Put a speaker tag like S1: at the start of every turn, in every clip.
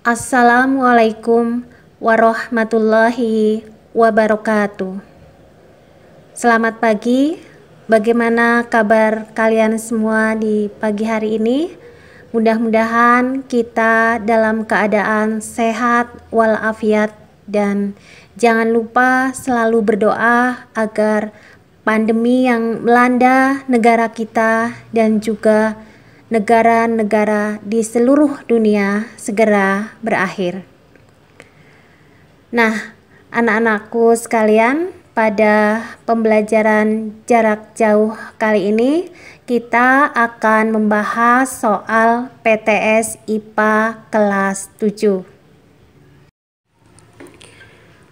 S1: Assalamualaikum warahmatullahi wabarakatuh. Selamat pagi. Bagaimana kabar kalian semua di pagi hari ini? Mudah-mudahan kita dalam keadaan sehat walafiat, dan jangan lupa selalu berdoa agar pandemi yang melanda negara kita dan juga negara-negara di seluruh dunia segera berakhir. Nah, anak-anakku sekalian, pada pembelajaran jarak jauh kali ini kita akan membahas soal PTS IPA kelas 7.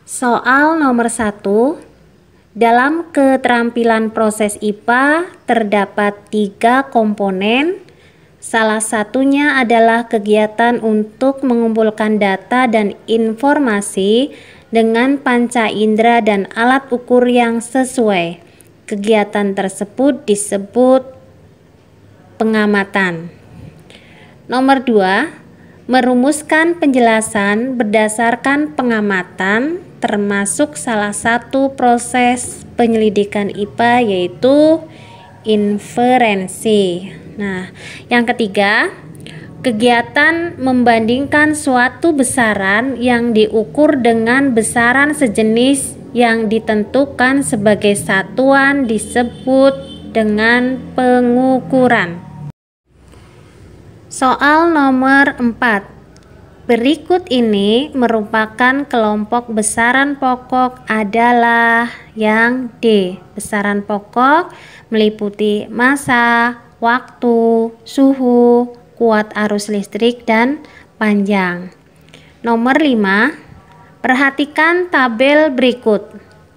S1: Soal nomor 1. Dalam keterampilan proses IPA terdapat 3 komponen. Salah satunya adalah kegiatan untuk mengumpulkan data dan informasi dengan panca indera dan alat ukur yang sesuai. Kegiatan tersebut disebut pengamatan. Nomor 2, merumuskan penjelasan berdasarkan pengamatan, termasuk salah satu proses penyelidikan IPA yaitu inferensi. Nah, yang ketiga, kegiatan membandingkan suatu besaran yang diukur dengan besaran sejenis yang ditentukan sebagai satuan disebut dengan pengukuran. Soal nomor 4. Berikut ini merupakan kelompok besaran pokok adalah yang D. Besaran pokok meliputi massa, waktu, suhu, kuat arus listrik, dan panjang. Nomor 5. Perhatikan tabel berikut.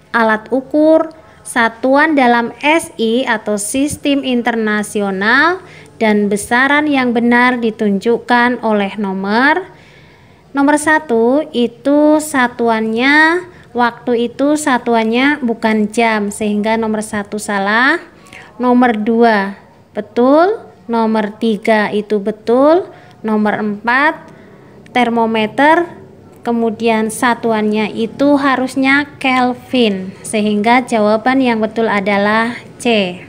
S1: Alat ukur, satuan dalam SI atau sistem internasional, dan besaran yang benar ditunjukkan oleh nomor 1 itu satuannya, waktu itu satuannya bukan jam, sehingga nomor 1 salah. Nomor 2 betul, nomor 3 itu betul, nomor 4 termometer, kemudian satuannya itu harusnya Kelvin, sehingga jawaban yang betul adalah C.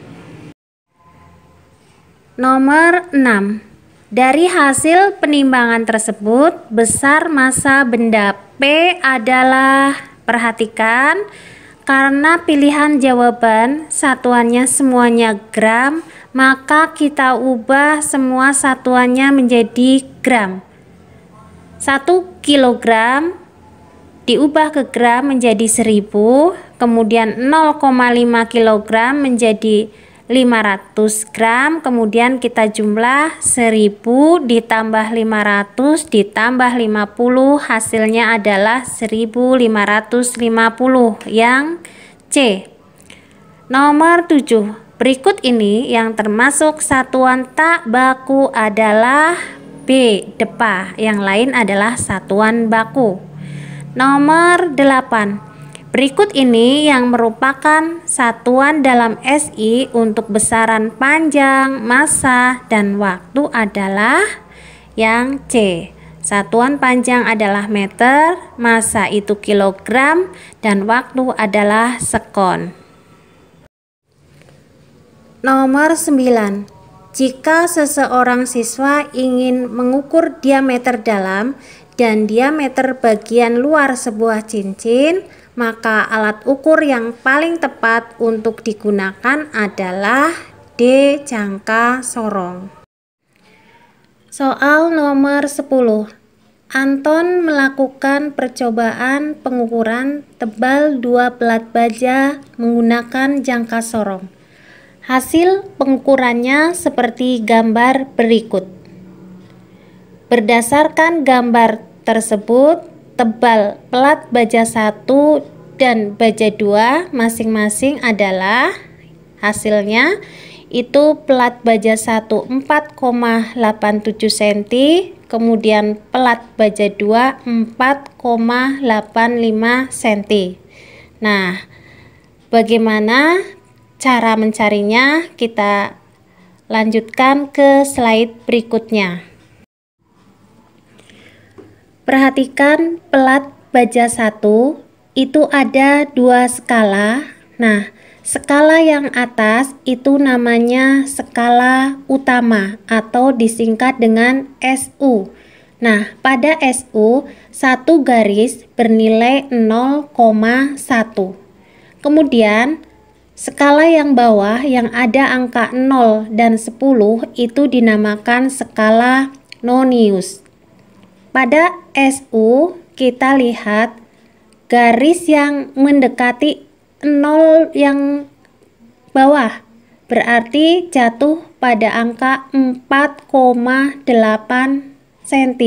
S1: Nomor 6. Dari hasil penimbangan tersebut, besar massa benda P adalah, perhatikan, karena pilihan jawaban satuannya semuanya gram, maka kita ubah semua satuannya menjadi gram. 1 kilogram diubah ke gram menjadi 1000, kemudian 0,5 kilogram menjadi 500 gram, kemudian kita jumlah 1000 ditambah 500 ditambah 50, hasilnya adalah 1550 yang C. Nomor 7. Berikut ini yang termasuk satuan tak baku adalah B. Depa, yang lain adalah satuan baku. Nomor 8. Berikut ini yang merupakan satuan dalam SI untuk besaran panjang, massa, dan waktu adalah yang C. Satuan panjang adalah meter, massa itu kilogram, dan waktu adalah sekon. Nomor 9. Jika seseorang siswa ingin mengukur diameter dalam dan diameter bagian luar sebuah cincin, maka alat ukur yang paling tepat untuk digunakan adalah D. Jangka sorong. Soal nomor 10. Anton melakukan percobaan pengukuran tebal 2 pelat baja menggunakan jangka sorong. Hasil pengukurannya seperti gambar berikut. Berdasarkan gambar tersebut, tebal pelat baja 1 dan baja 2 masing-masing adalah, hasilnya itu pelat baja 1 4,87 cm, kemudian pelat baja 2 4,85 cm. Nah, bagaimana cara mencarinya? Kita lanjutkan ke slide berikutnya. Perhatikan pelat baja 1 itu ada 2 skala. Nah, skala yang atas itu namanya skala utama atau disingkat dengan SU. Nah, pada SU, satu garis bernilai 0,1. Kemudian, skala yang bawah yang ada angka 0 dan 10 itu dinamakan skala Nonius. Pada SU, kita lihat garis yang mendekati 0 yang bawah berarti jatuh pada angka 4,8 cm.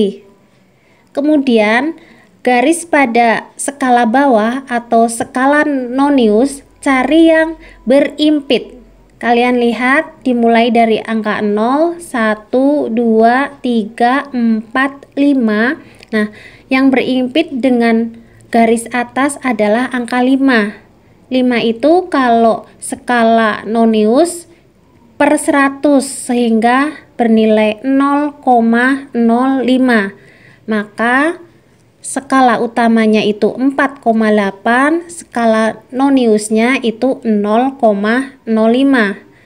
S1: Kemudian garis pada skala bawah atau skala Nonius cari yang berimpit. Kalian lihat dimulai dari angka 0, 1, 2, 3, 4, 5. Nah, yang berimpit dengan garis atas adalah angka 5. 5 itu kalau skala Nonius per 100 sehingga bernilai 0,05. Maka skala utamanya itu 4,8, skala Noniusnya itu 0,05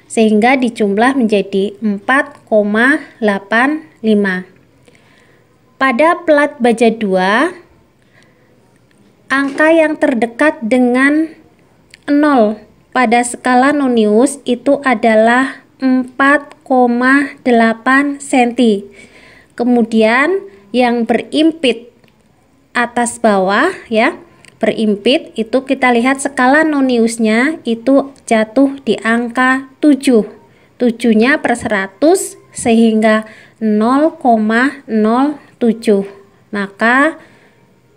S1: sehingga dijumlah menjadi 4,85. Pada pelat baja 2, angka yang terdekat dengan 0 pada skala Nonius itu adalah 4,8 cm. Kemudian yang berimpit atas bawah ya, berimpit itu kita lihat skala Noniusnya itu jatuh di angka 7. 7-nya per 100 sehingga 0,07. Maka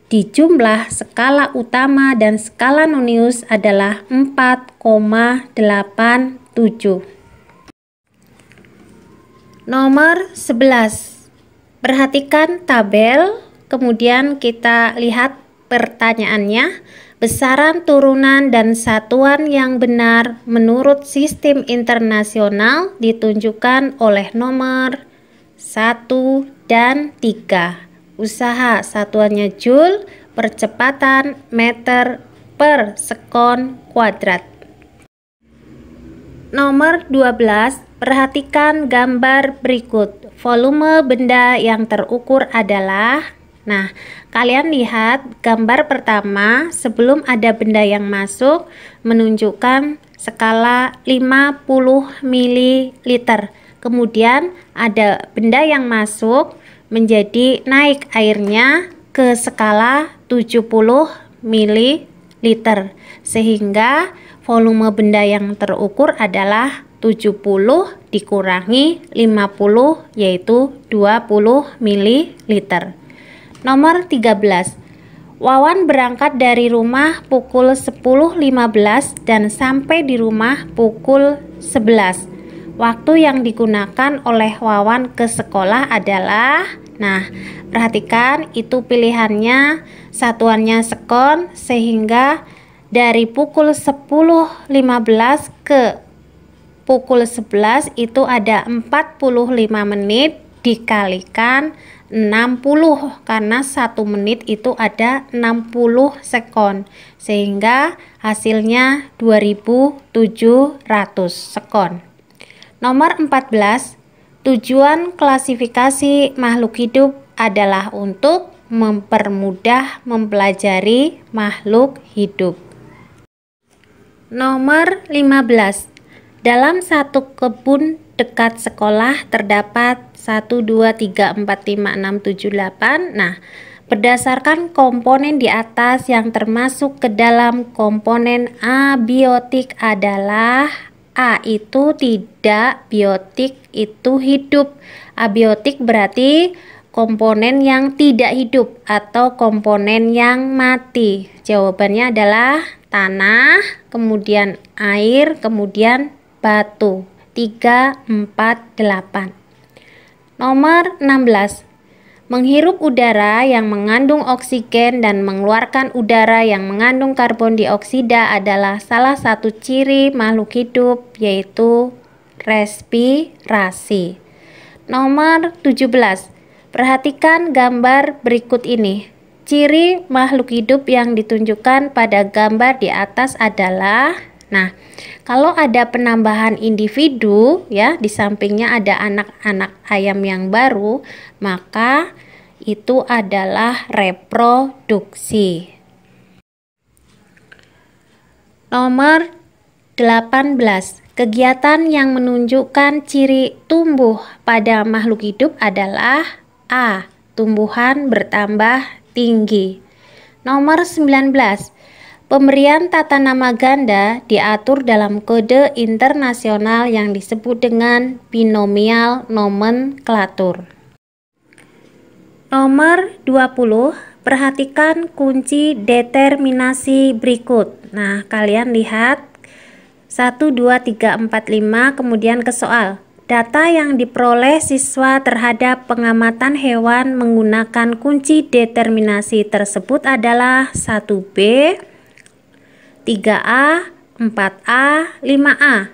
S1: dijumlah skala utama dan skala Nonius adalah 4,87. Nomor 11. Perhatikan tabel. Kemudian kita lihat pertanyaannya. Besaran turunan dan satuan yang benar menurut sistem internasional ditunjukkan oleh nomor 1 dan 3. Usaha satuannya Joule, percepatan meter per sekon kuadrat. Nomor 12. Perhatikan gambar berikut. Volume benda yang terukur adalah. Nah, kalian lihat gambar pertama sebelum ada benda yang masuk menunjukkan skala 50 ml. Kemudian ada benda yang masuk menjadi naik airnya ke skala 70 ml. Sehingga volume benda yang terukur adalah 70 dikurangi 50 yaitu 20 ml. Nomor 13. Wawan berangkat dari rumah pukul 10.15 dan sampai di rumah pukul 11. Waktu yang digunakan oleh Wawan ke sekolah adalah, nah, perhatikan itu pilihannya satuannya sekon sehingga dari pukul 10.15 ke pukul 11 itu ada 45 menit dikalikan 60 karena 1 menit itu ada 60 sekon sehingga hasilnya 2700 sekon. Nomor 14. Tujuan klasifikasi makhluk hidup adalah untuk mempermudah mempelajari makhluk hidup. Nomor 15. Dalam satu kebun dekat sekolah terdapat 1, 2, 3, 4, 5, 6, 7, 8. Nah, berdasarkan komponen di atas yang termasuk ke dalam komponen abiotik adalah A itu tidak, biotik itu hidup. Abiotik berarti komponen yang tidak hidup atau komponen yang mati. Jawabannya adalah tanah, kemudian air, kemudian batu. 3, 4, 8. Nomor 16. Menghirup udara yang mengandung oksigen dan mengeluarkan udara yang mengandung karbon dioksida adalah salah satu ciri makhluk hidup, yaitu respirasi. Nomor 17. Perhatikan gambar berikut ini. Ciri makhluk hidup yang ditunjukkan pada gambar di atas adalah, nah, kalau ada penambahan individu ya, di sampingnya ada anak-anak ayam yang baru, maka itu adalah reproduksi. Nomor 18. Kegiatan yang menunjukkan ciri tumbuh pada makhluk hidup adalah A. Tumbuhan bertambah tinggi. Nomor 19. Pemberian tata nama ganda diatur dalam kode internasional yang disebut dengan binomial nomenklatur. Nomor 20. Perhatikan kunci determinasi berikut. Nah, kalian lihat 1, 2, 3, 4, 5, kemudian ke soal. Data yang diperoleh siswa terhadap pengamatan hewan menggunakan kunci determinasi tersebut adalah 1B, 3A, 4A, 5A.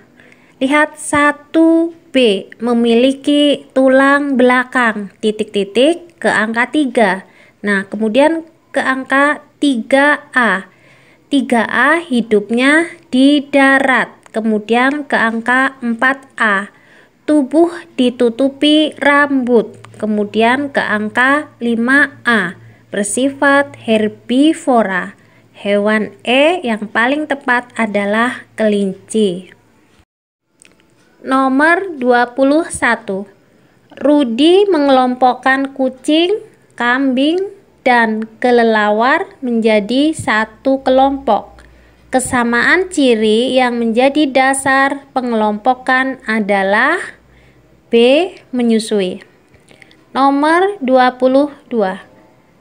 S1: Lihat 1B memiliki tulang belakang, titik-titik ke angka 3. Nah, kemudian ke angka 3A. 3A hidupnya di darat. Kemudian ke angka 4A. Tubuh ditutupi rambut. Kemudian ke angka 5A. Bersifat herbivora. Hewan E yang paling tepat adalah kelinci. Nomor 21. Rudi mengelompokkan kucing, kambing, dan kelelawar menjadi satu kelompok. Kesamaan ciri yang menjadi dasar pengelompokan adalah B. Menyusui. Nomor 22.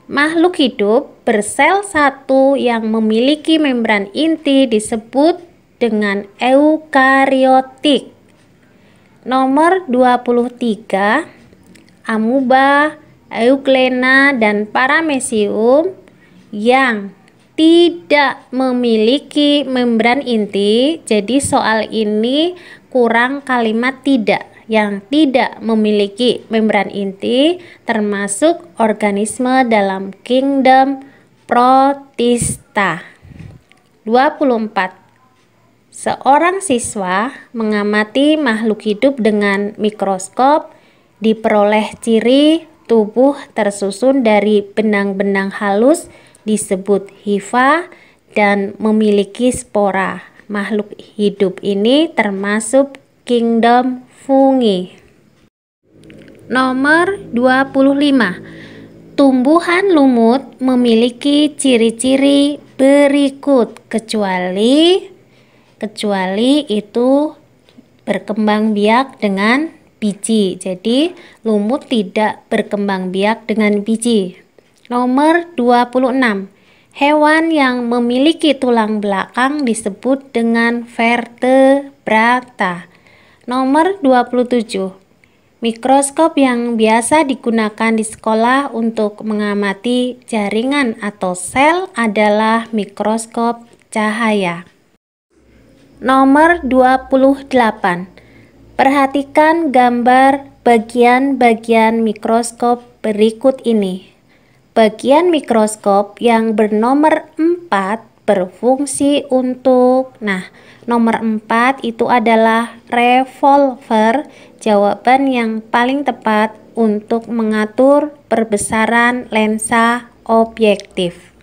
S1: Makhluk hidup bersel satu yang memiliki membran inti disebut dengan eukariotik. Nomor 23. Amuba, Euglena, dan Paramecium yang tidak memiliki membran inti. Jadi soal ini kurang kalimat tidak. Yang tidak memiliki membran inti termasuk organisme dalam kingdom Protista. 24. Seorang siswa mengamati makhluk hidup dengan mikroskop, diperoleh ciri tubuh tersusun dari benang-benang halus disebut hifa dan memiliki spora. Makhluk hidup ini termasuk kingdom fungi. Nomor 25. Tumbuhan lumut memiliki ciri-ciri berikut kecuali itu berkembang biak dengan biji. Jadi lumut tidak berkembang biak dengan biji. Nomor 26. Hewan yang memiliki tulang belakang disebut dengan vertebrata. Nomor 27. Mikroskop yang biasa digunakan di sekolah untuk mengamati jaringan atau sel adalah mikroskop cahaya. Nomor 28. Perhatikan gambar bagian-bagian mikroskop berikut ini. Bagian mikroskop yang bernomor 4 berfungsi untuk, nomor 4 itu adalah revolver, jawaban yang paling tepat untuk mengatur perbesaran lensa objektif.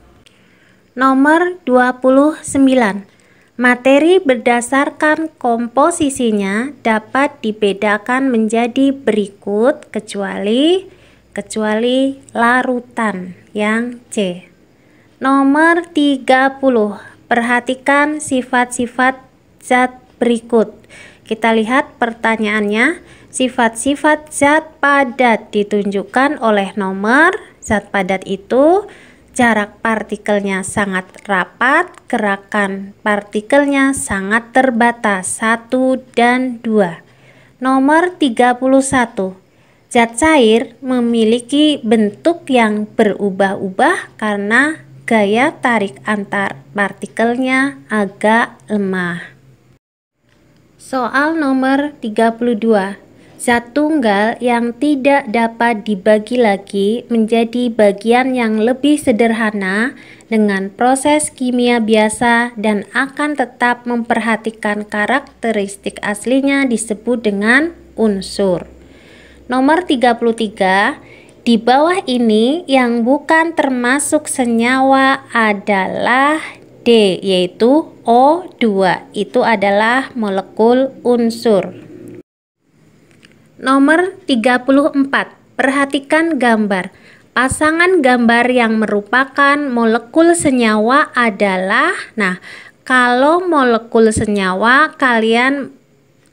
S1: Nomor 29. Materi berdasarkan komposisinya dapat dibedakan menjadi berikut kecuali larutan yang C. Nomor 30. Perhatikan sifat-sifat zat berikut. Kita lihat pertanyaannya. Sifat-sifat zat padat ditunjukkan oleh nomor. Zat padat itu jarak partikelnya sangat rapat, gerakan partikelnya sangat terbatas, 1 dan 2. Nomor 31. Zat cair memiliki bentuk yang berubah-ubah karena gaya tarik antar partikelnya agak lemah. Soal nomor 32. zat tunggal yang tidak dapat dibagi lagi menjadi bagian yang lebih sederhana dengan proses kimia biasa dan akan tetap memperhatikan karakteristik aslinya disebut dengan unsur. Nomor 33, di bawah ini yang bukan termasuk senyawa adalah D, yaitu O2. Itu adalah molekul unsur. Nomor 34, perhatikan gambar. Pasangan gambar yang merupakan molekul senyawa adalah, kalau molekul senyawa kalian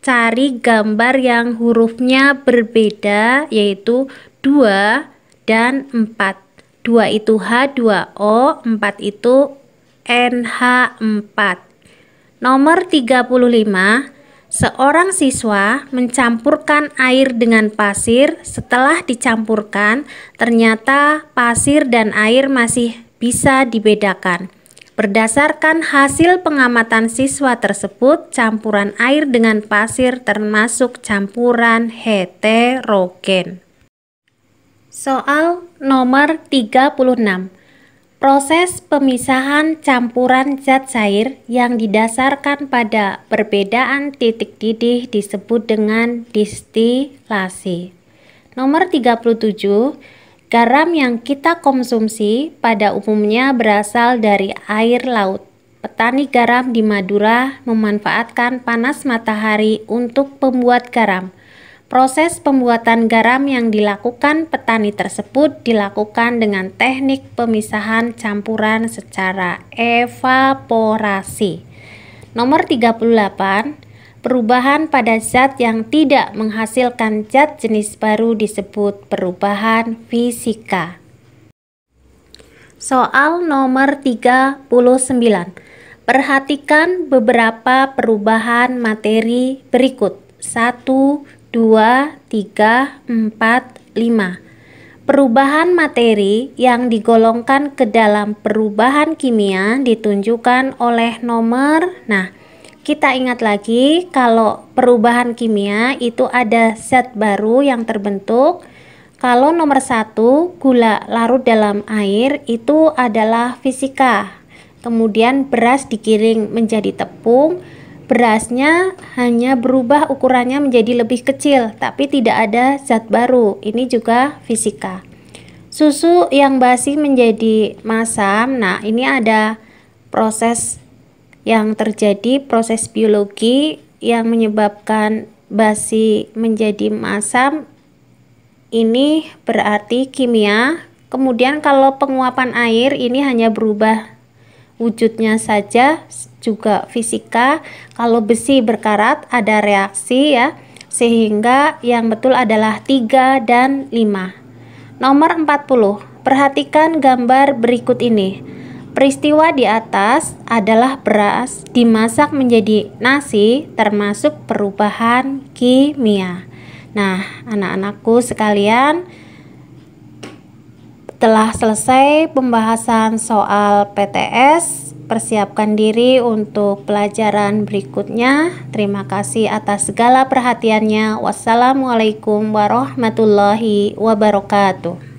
S1: cari gambar yang hurufnya berbeda, yaitu 2 dan 4. 2 itu H2O, 4 itu NH4. Nomor 35, seorang siswa mencampurkan air dengan pasir. Setelah dicampurkan, ternyata pasir dan air masih bisa dibedakan. Berdasarkan hasil pengamatan siswa tersebut, campuran air dengan pasir termasuk campuran heterogen. Soal nomor 36. Proses pemisahan campuran zat cair yang didasarkan pada perbedaan titik didih disebut dengan distilasi. Nomor 37, garam yang kita konsumsi pada umumnya berasal dari air laut. Petani garam di Madura memanfaatkan panas matahari untuk pembuat garam. Proses pembuatan garam yang dilakukan petani tersebut dilakukan dengan teknik pemisahan campuran secara evaporasi. Nomor 38, perubahan pada zat yang tidak menghasilkan zat jenis baru disebut perubahan fisika. Soal nomor 39. Perhatikan beberapa perubahan materi berikut. 1, 2, 3, 4, 5. Perubahan materi yang digolongkan ke dalam perubahan kimia ditunjukkan oleh nomor. Kita ingat lagi kalau perubahan kimia itu ada zat baru yang terbentuk. Kalau nomor 1, gula larut dalam air, itu adalah fisika. Kemudian beras digiring menjadi tepung. Berasnya hanya berubah ukurannya menjadi lebih kecil, tapi tidak ada zat baru. Ini juga fisika. Susu yang basi menjadi masam. Ini ada proses yang terjadi, proses biologi yang menyebabkan basi menjadi masam. Ini berarti kimia. Kemudian kalau penguapan air ini hanya berubah wujudnya saja, juga fisika. Kalau besi berkarat ada reaksi ya, sehingga yang betul adalah 3 dan 5. Nomor 40, perhatikan gambar berikut ini. Peristiwa di atas adalah beras dimasak menjadi nasi, termasuk perubahan kimia. Anak-anakku sekalian, telah selesai pembahasan soal PTS. Persiapkan diri untuk pelajaran berikutnya. Terima kasih atas segala perhatiannya. Wassalamualaikum warahmatullahi wabarakatuh.